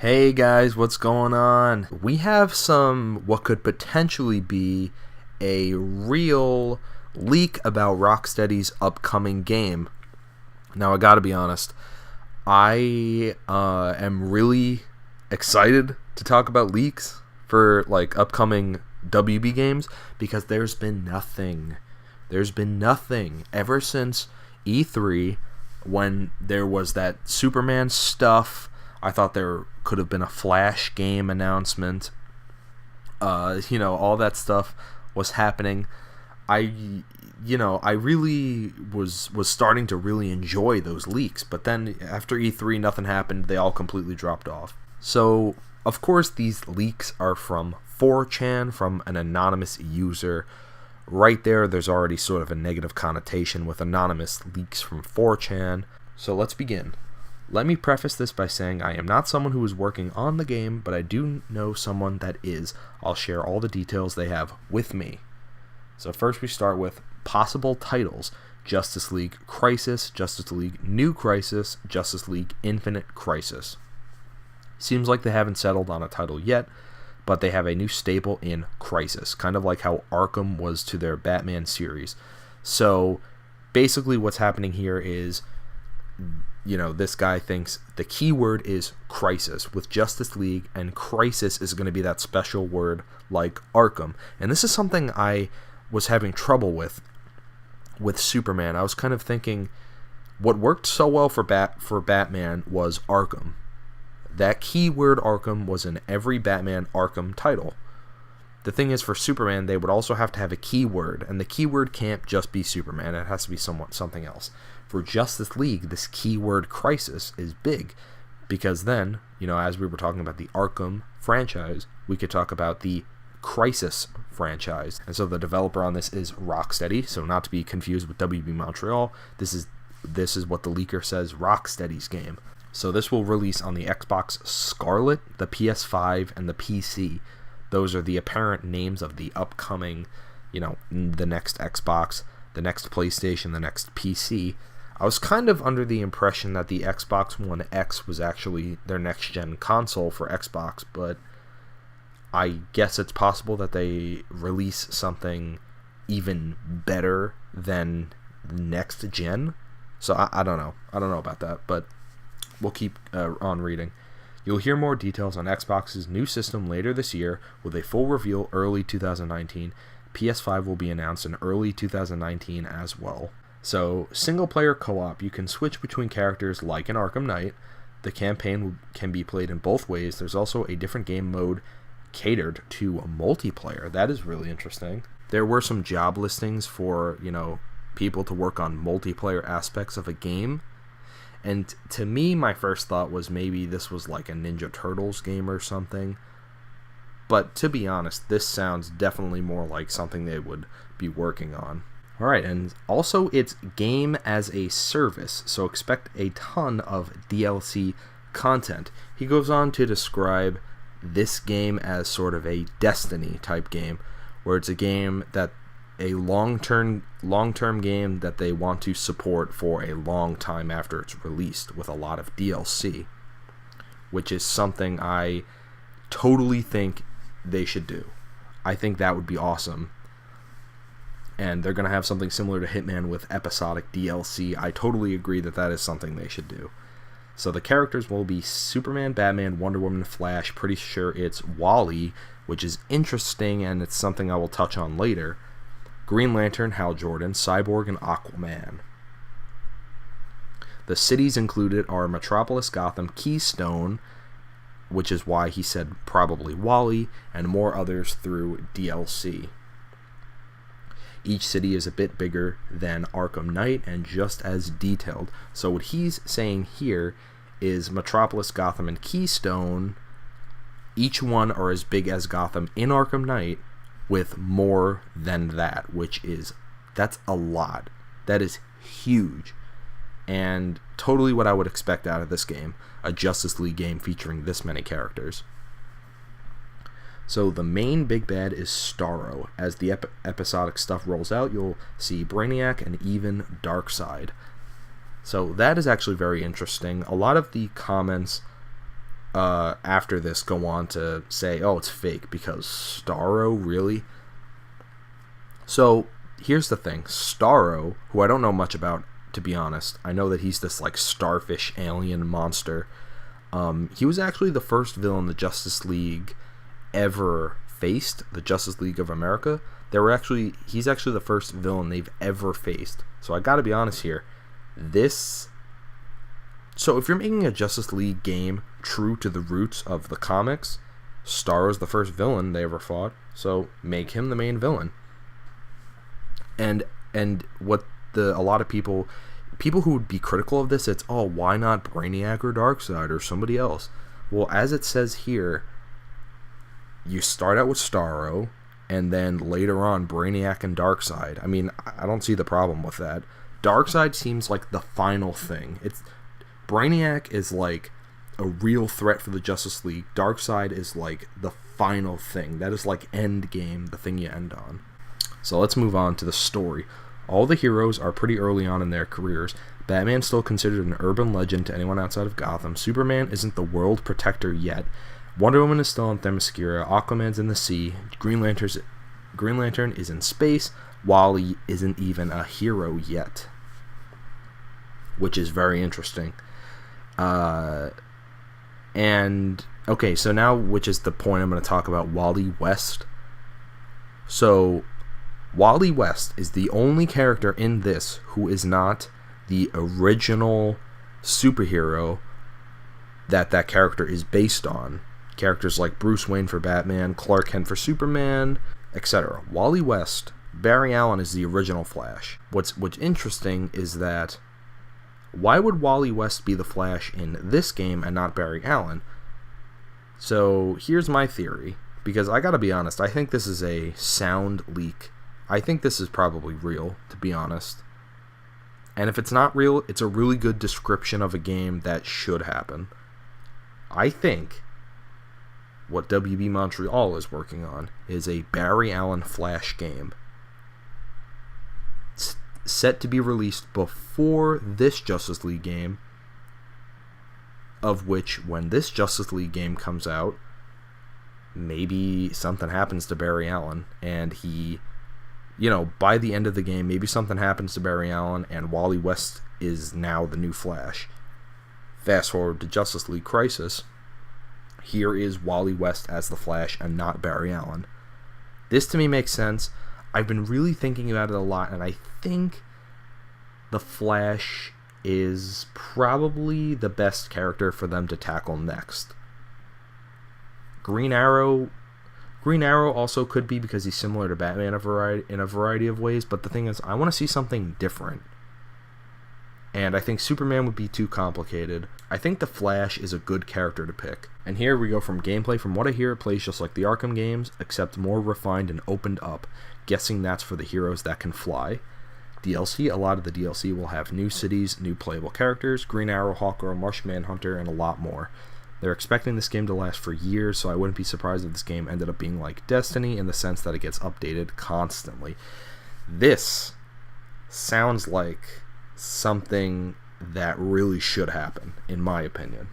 Hey guys, what's going on? We have what could potentially be a real leak about Rocksteady's upcoming game. Now, I gotta be honest, I am really excited to talk about leaks for upcoming WB games because there's been nothing. There's been nothing ever since E3 when there was that Superman stuff. I thought there could have been a Flash game announcement. All that stuff was happening. I really was starting to really enjoy those leaks, but then after E3, nothing happened. They all completely dropped off. So, of course, these leaks are from 4chan, from an anonymous user. Right there's already sort of a negative connotation with anonymous leaks from 4chan. So let's begin. Let me preface this by saying I am not someone who is working on the game, but I do know someone that is. I'll share all the details they have with me. So first we start with possible titles: Justice League Crisis, Justice League New Crisis, Justice League Infinite Crisis. Seems like they haven't settled on a title yet, but they have a new staple in Crisis, kind of like how Arkham was to their Batman series. So basically what's happening here is, this guy thinks the keyword is Crisis with Justice League, and Crisis is going to be that special word like Arkham. And this is something I was having trouble with Superman. I was kind of thinking what worked so well for Batman was Arkham. That keyword Arkham was in every Batman Arkham title. The thing is, for Superman, they would also have to have a keyword, and the keyword can't just be Superman. It has to be something else. For Justice League, this keyword Crisis is big, because then, as we were talking about the Arkham franchise, we could talk about the Crisis franchise. And so the developer on this is Rocksteady, so not to be confused with WB Montreal. This is what the leaker says, Rocksteady's game. So this will release on the Xbox Scarlet, the PS5, and the PC. Those are the apparent names of the upcoming, the next Xbox, the next PlayStation, the next PC. I was kind of under the impression that the Xbox One X was actually their next-gen console for Xbox, but I guess it's possible that they release something even better than next gen. So I don't know. I don't know about that, but we'll keep on reading. You'll hear more details on Xbox's new system later this year, with a full reveal early 2019. PS5 will be announced in early 2019 as well. So, single-player co-op, you can switch between characters like in Arkham Knight. The campaign can be played in both ways. There's also a different game mode catered to multiplayer. That is really interesting. There were some job listings for, people to work on multiplayer aspects of a game. And to me, my first thought was maybe this was like a Ninja Turtles game or something. But to be honest, this sounds definitely more like something they would be working on. Alright, and also it's game as a service, so expect a ton of DLC content. He goes on to describe this game as sort of a Destiny type game, where it's a game that a long-term game that they want to support for a long time after it's released, with a lot of DLC, which is something I totally think they should do. I think that would be awesome. And they're going to have something similar to Hitman with episodic DLC. I totally agree that is something they should do. So the characters will be Superman, Batman, Wonder Woman, Flash. Pretty sure it's Wally, which is interesting, and it's something I will touch on later. Green Lantern, Hal Jordan, Cyborg, and Aquaman. The cities included are Metropolis, Gotham, Keystone, which is why he said probably Wally, and more others through DLC. Each city is a bit bigger than Arkham Knight and just as detailed. So what he's saying here is Metropolis, Gotham, and Keystone, each one are as big as Gotham in Arkham Knight, with more than that, that's a lot. That is huge. And totally what I would expect out of this game, a Justice League game featuring this many characters. So the main big bad is Starro. As the episodic stuff rolls out, you'll see Brainiac and even Darkseid. So that is actually very interesting. A lot of the comments after this go on to say, oh, it's fake because Starro, really? So here's the thing. Starro, who I don't know much about, to be honest, I know that he's this like starfish alien monster. He was actually the first villain the Justice League ever faced, the Justice League of America. He's actually the first villain they've ever faced. So I gotta be honest here. So if you're making a Justice League game true to the roots of the comics, Starro's the first villain they ever fought, so make him the main villain. And what a lot of people who would be critical of this, it's, oh, why not Brainiac or Darkseid or somebody else? Well, as it says here, you start out with Starro, and then later on Brainiac and Darkseid. I mean, I don't see the problem with that. Darkseid seems like the final thing. Brainiac is like a real threat for the Justice League. Darkseid is like the final thing. That is like end game, the thing you end on. So let's move on to the story. All the heroes are pretty early on in their careers. Batman's still considered an urban legend to anyone outside of Gotham. Superman isn't the world protector yet. Wonder Woman is still in Themyscira. Aquaman's in the sea. Green Lantern is in space. Wally isn't even a hero yet, which is very interesting. And okay, so now, which is the point I'm going to talk about, Wally West. So Wally West is the only character in this who is not the original superhero that character is based on. Characters like Bruce Wayne for Batman, Clark Kent for Superman, etc. Wally West, Barry Allen is the original Flash. What's interesting is that why would Wally West be the Flash in this game and not Barry Allen? So here's my theory, because I gotta be honest, I think this is a sound leak. I think this is probably real, to be honest. And if it's not real, it's a really good description of a game that should happen. I think what WB Montreal is working on is a Barry Allen Flash game. It's set to be released before this Justice League game, of which, when this Justice League game comes out, maybe something happens to Barry Allen, and he, by the end of the game, maybe something happens to Barry Allen, and Wally West is now the new Flash. Fast forward to Justice League Crisis. Here is Wally West as the Flash and not Barry Allen. This to me makes sense. I've been really thinking about it a lot, and I think the Flash is probably the best character for them to tackle next. Green Arrow also could be, because he's similar to Batman in a variety of ways, but the thing is, I want to see something different. And I think Superman would be too complicated. I think the Flash is a good character to pick. And here we go from gameplay. From what I hear, it plays just like the Arkham games, except more refined and opened up. Guessing that's for the heroes that can fly. DLC, a lot of the DLC will have new cities, new playable characters, Green Arrow, Hawkgirl, Martian Manhunter, and a lot more. They're expecting this game to last for years, so I wouldn't be surprised if this game ended up being like Destiny in the sense that it gets updated constantly. This sounds like something that really should happen, in my opinion.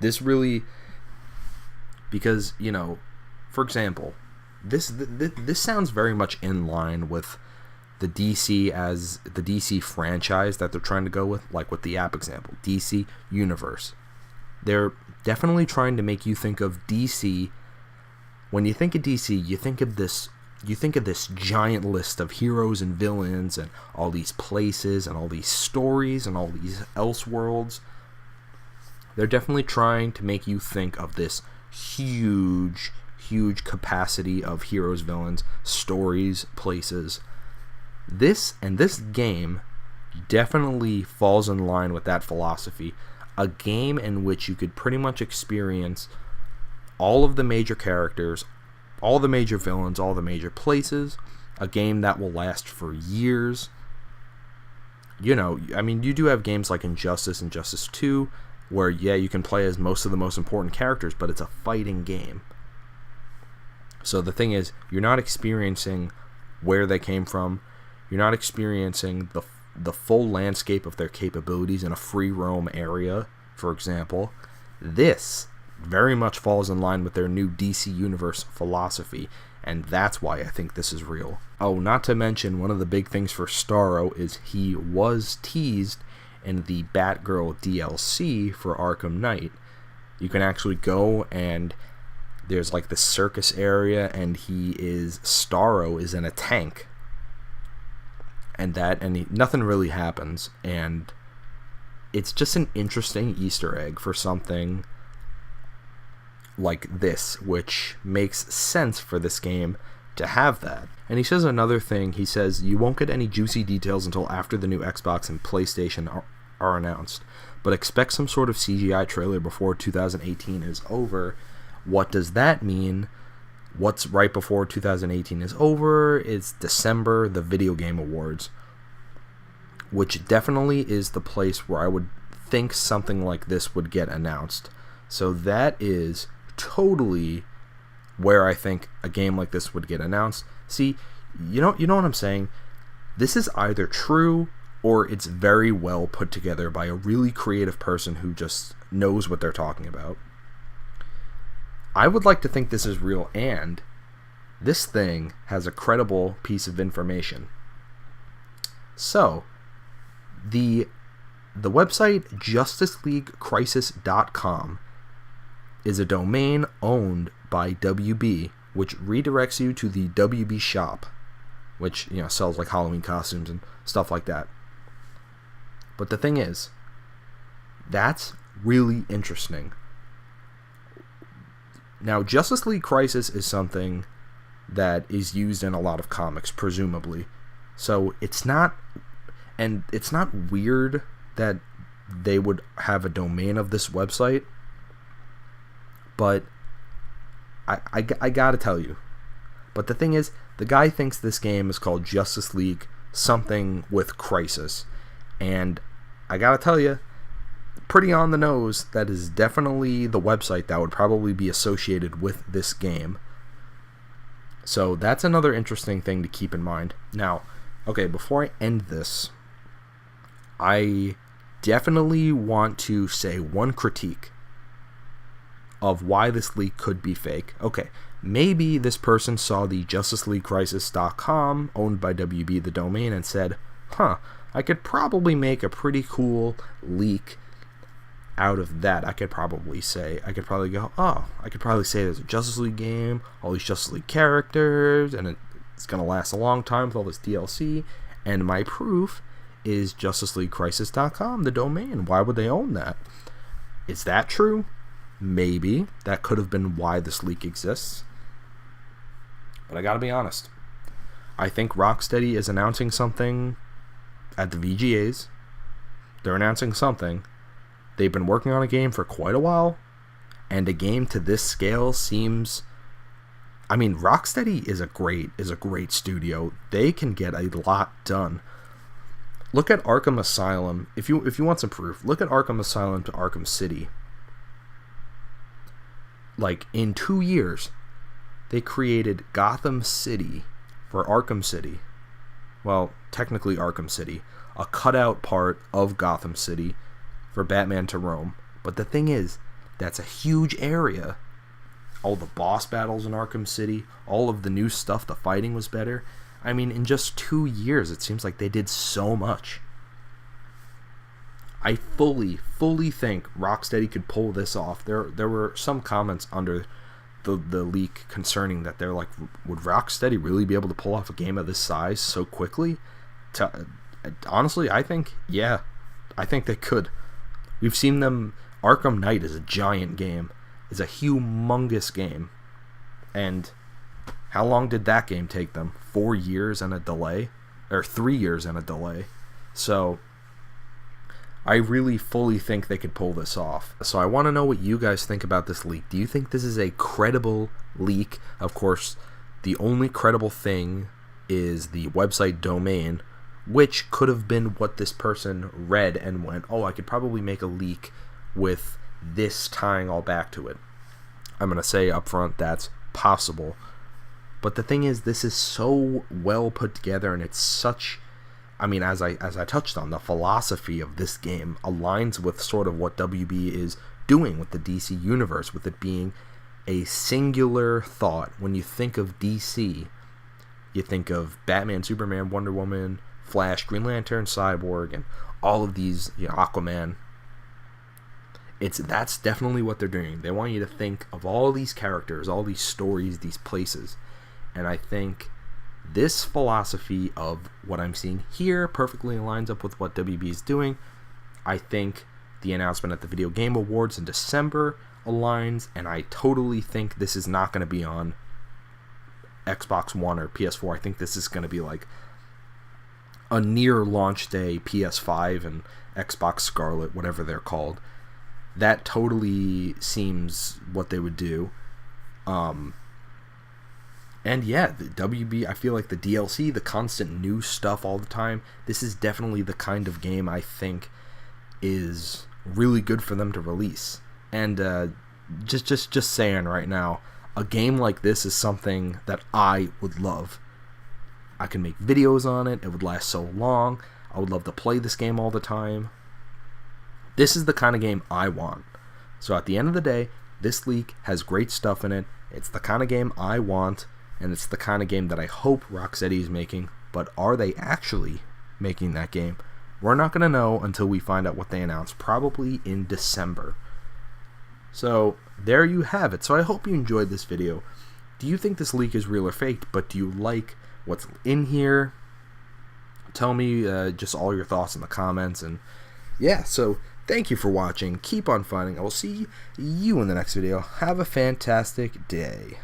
This really, because, for example, this sounds very much in line with the DC franchise that they're trying to go with, like with the app example, DC Universe. They're definitely trying to make you think of DC. When you think of DC, you think of this giant list of heroes and villains and all these places and all these stories and all these Elseworlds. They're definitely trying to make you think of this huge capacity of heroes, villains, stories, places. This game definitely falls in line with that philosophy. A game in which you could pretty much experience all of the major characters, all the major villains, all the major places. A game that will last for years. You do have games like Injustice, Injustice 2, where, you can play as most of the most important characters, but it's a fighting game. So the thing is, you're not experiencing where they came from. You're not experiencing the full landscape of their capabilities in a free roam area, for example. This very much falls in line with their new DC Universe philosophy, and that's why I think this is real. Oh, not to mention, one of the big things for Starro is he was teased in the Batgirl DLC for Arkham Knight. You can actually go and there's like the circus area, and Starro is in a tank, and nothing really happens, and it's just an interesting Easter egg for something like this, which makes sense for this game to have that. And he says another thing. He says, you won't get any juicy details until after the new Xbox and PlayStation are announced, but expect some sort of CGI trailer before 2018 is over. What does that mean? What's right before 2018 is over? It's December, the Video Game Awards, which definitely is the place where I would think something like this would get announced. So that is totally where I think a game like this would get announced. See, you know what I'm saying? This is either true or it's very well put together by a really creative person who just knows what they're talking about. I would like to think this is real, and this thing has a credible piece of information. So, the website justiceleaguecrisis.com is a domain owned by WB, which redirects you to the WB shop, which, sells like Halloween costumes and stuff like that. But the thing is, that's really interesting. Now, Justice League Crisis is something that is used in a lot of comics, presumably. So it's not weird that they would have a domain of this website, but I gotta tell you. But the thing is, the guy thinks this game is called Justice League something with Crisis, and I gotta tell you, pretty on the nose, that is definitely the website that would probably be associated with this game. So that's another interesting thing to keep in mind. Now, okay, before I end this, I definitely want to say one critique of why this leak could be fake. Okay, maybe this person saw the JusticeLeagueCrisis.com, owned by WB, the domain, and said, I could probably make a pretty cool leak out of that. I could probably say there's a Justice League game, all these Justice League characters, and it's going to last a long time with all this DLC, and my proof is JusticeLeagueCrisis.com, the domain. Why would they own that? Is that true? Maybe. That could have been why this leak exists. But I gotta be honest. I think Rocksteady is announcing something at the VGAs. They're announcing something. They've been working on a game for quite a while, and a game to this scale seems... I mean, Rocksteady is a great studio. They can get a lot done. Look at Arkham Asylum. If you want some proof, look at Arkham Asylum to Arkham City. Like, in 2 years, they created Gotham City for Arkham City. Well, technically Arkham City. A cutout part of Gotham City for Batman to roam. But the thing is, that's a huge area. All the boss battles in Arkham City, all of the new stuff, the fighting was better. I mean, in just 2 years, it seems like they did so much. I fully think Rocksteady could pull this off. There were some comments under the leak concerning that they're like, would Rocksteady really be able to pull off a game of this size so quickly? Honestly, I think they could. We've seen them. Arkham Knight is a giant game. It's a humongous game. And how long did that game take them? 4 years and a delay? Or 3 years and a delay. So I really fully think they could pull this off. So I want to know what you guys think about this leak. Do you think this is a credible leak? Of course, the only credible thing is the website domain, which could have been what this person read and went, oh, I could probably make a leak with this tying all back to it. I'm going to say up front that's possible. But the thing is, this is so well put together, and it's such... I mean, as I touched on, the philosophy of this game aligns with sort of what WB is doing with the DC universe, with it being a singular thought. When you think of DC, you think of Batman, Superman, Wonder Woman, Flash, Green Lantern, Cyborg, and all of these, Aquaman. That's definitely what they're doing. They want you to think of all these characters, all these stories, these places. And I think this philosophy of what I'm seeing here perfectly lines up with what WB is doing. I think the announcement at the Video Game Awards in December aligns, and I totally think this is not going to be on Xbox One or PS4. I think this is going to be like a near launch day PS5 and Xbox Scarlet, whatever they're called. That totally seems what they would do. And yeah, the WB, I feel like the DLC, the constant new stuff all the time, this is definitely the kind of game I think is really good for them to release. And just saying right now, a game like this is something that I would love. I can make videos on it. It would last so long. I would love to play this game all the time. This is the kind of game I want. So at the end of the day, this leak has great stuff in it. It's the kind of game I want, and it's the kind of game that I hope Rocksteady is making. But are they actually making that game? We're not going to know until we find out what they announce, probably in December. So there you have it. So I hope you enjoyed this video. Do you think this leak is real or fake? But do you like what's in here? Tell me just all your thoughts in the comments. And yeah, so thank you for watching. Keep on fighting. I will see you in the next video. Have a fantastic day.